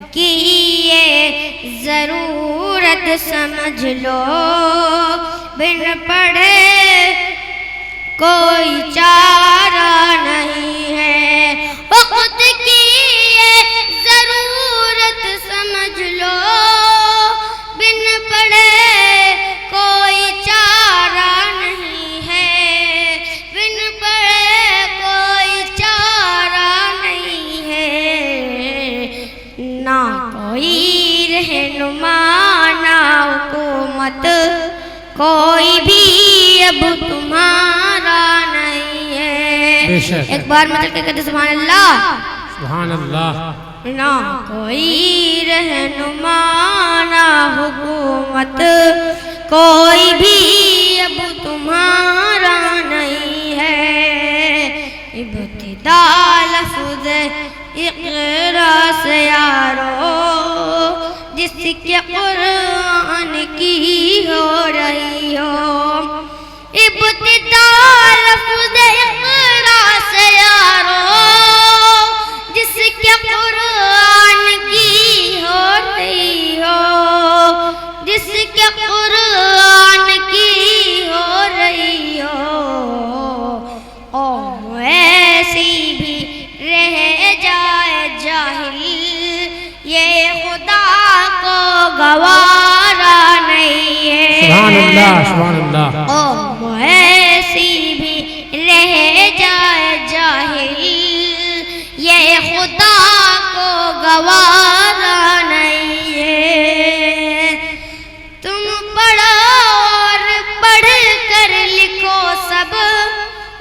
کی یہ ضرورت سمجھ لو، بن پڑھے کوئی چارہ نہیں ہے۔ وقت کی یہ ضرورت سمجھ لو، بن پڑھے کوئی چارہ نہیں ہے، بن پڑھے کوئی چارہ نہیں ہے۔ نہ کوئی رہنما نہ حکومت، کوئی بھی اب تمہارا نہیں ہے۔ ایک بار مطلب کہ کہتے سبحان اللہ، سبحان اللہ۔ نہ کوئی رہنما نہ حکومت، کوئی بھی اب تمہارا نہیں ہے۔ ابتدا لفظ اقرا سے یارو، جس کے قرآن کی ہو رہی ہو۔ ابتدا لفظ اقرا سے یارو، جس کے قرآن کی ہو رہی ہو، جس کے قرآن کی ہو رہی ہو۔ او ایسی بھی رہ جائے جاہل، یہ خدا کو گوارا نہیں ہے۔ سبحان اللہ، سبحان اللہ۔ او ایسی بھی رہ جائے جاہل، یہ خدا کو گوارا نہیں ہے۔ تم پڑھو اور پڑھ کر لکھو سب،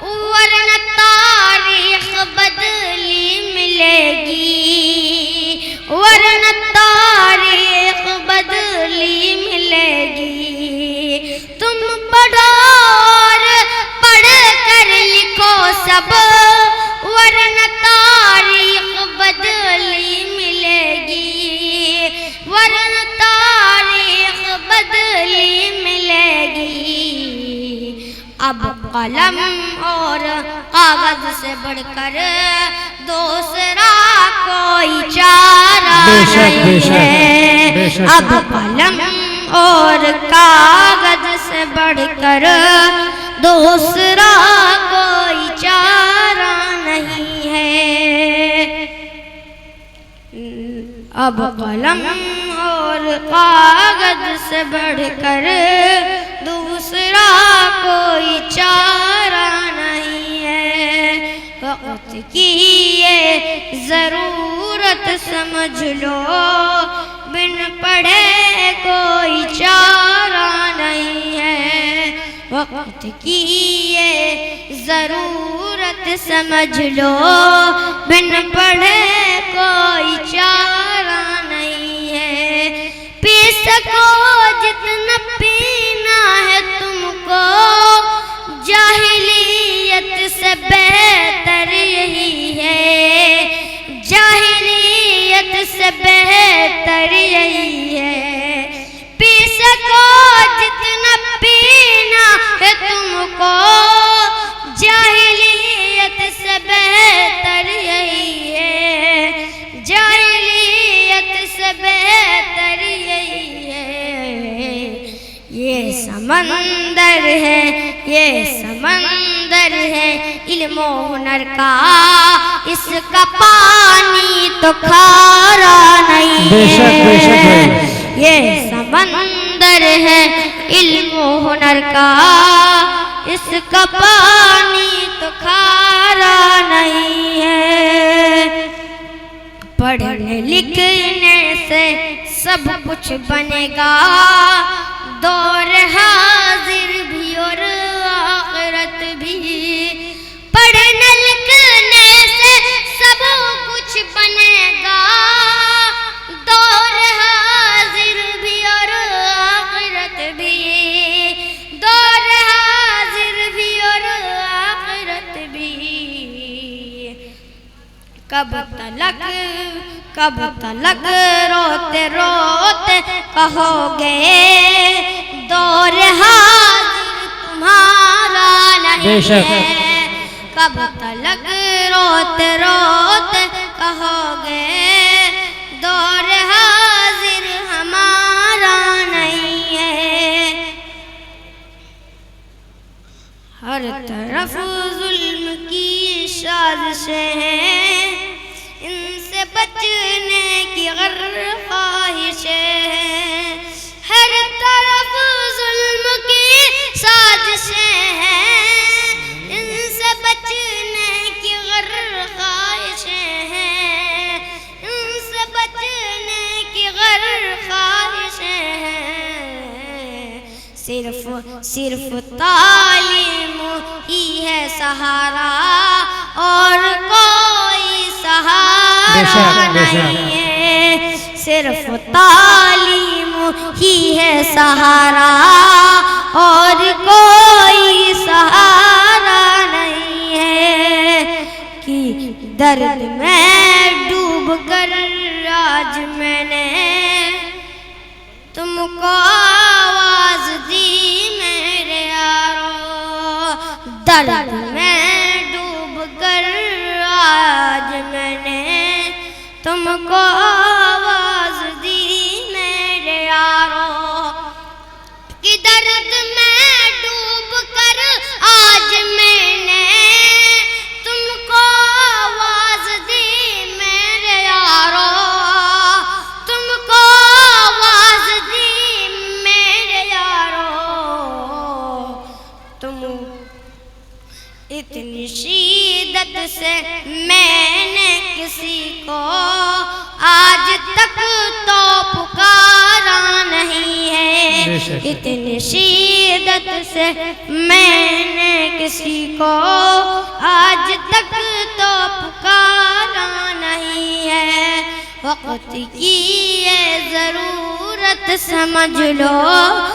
ورنہ تاریخ بدلی ملے گی، ورنہ تاریخ بدلی ملے گی۔ تم پڑھو اور پڑھ کر لکھو سب، ورنہ تاریخ بدلی ملے گی، ورنہ تاریخ بدلی ملے گی۔ اب قلم اور کاغذ سے بڑھ کر دوسرا کوئی چارہ نہیں ہے۔ اب قلم اور کاغذ سے بڑھ کر دوسرا کوئی چارہ نہیں ہے۔ اب قلم اور کاغذ سے بڑھ کر دوسرا کوئی چارہ نہیں ہے۔ وقت کی یہ ضرورت سمجھ لو، بن پڑھے کوئی چارہ نہیں ہے۔ وقت کی یہ ضرورت سمجھ لو، بن پڑھے کوئی چارہ نہیں ہے۔ پی سکو جتنا پینا ہے تم کو، جاہلیت سے بہتر یہی ہے، جاہلیت سے بہتر یہی ہے۔ پی سکو جتنا پینا ہے تم کو، جاہلیت سے بہتر یہی ہے، جاہلیت سے بہتر یہی ہے۔ یہ سمندر ہے، یہ سمندر ہے علم و ہنر کا، اس کا پانی تو کھارا نہیں ہے۔ یہ سمندر ہے علم و ہنر کا، اس کا پانی تو کھارا نہیں ہے۔ پڑھنے لکھنے سے سب کچھ بنے گا، دور حاضر بھی اور آخرت بھی۔ پڑھنے لکھنے سے سب کچھ بنے گا، دور حاضر بھی اور آخرت بھی، دور حاضر بھی اور آخرت بھی۔ کب تلک روتے روتے کہو گے، دور حاضر تمہارا نہیں ہے۔ کب تلک روتے روتے کہو گے، دور خواہشیں ہیں، ان سے بچنے کی غر خواہشیں ہیں، ان سے بچنے کی غر خواہشیں ہیں، صرف تعلیم ہی ہے سہارا، اور کوئی سہارا نہیں ہے، صرف تعلیم ہی ہے سہارا، اور کوئی سہارا نہیں ہے، کہ درد میں ڈوب کر آج میں نے تم کو آواز دی میرے یارو، درد میں ڈوب کر آج میں نے تم کو آواز دی میرے یارو، کہ درد میں ڈوب کر آج میں نے تم کو آواز دی میرے یارو، تم کو آواز دی میرے یارو، تم اتنی شدت سے میں نے کسی کو آج تک تو پکارا نہیں ہے، اتنی شدت سے میں نے کسی کو آج تک تو پکارا نہیں ہے، وقت کی یہ ضرورت سمجھ لو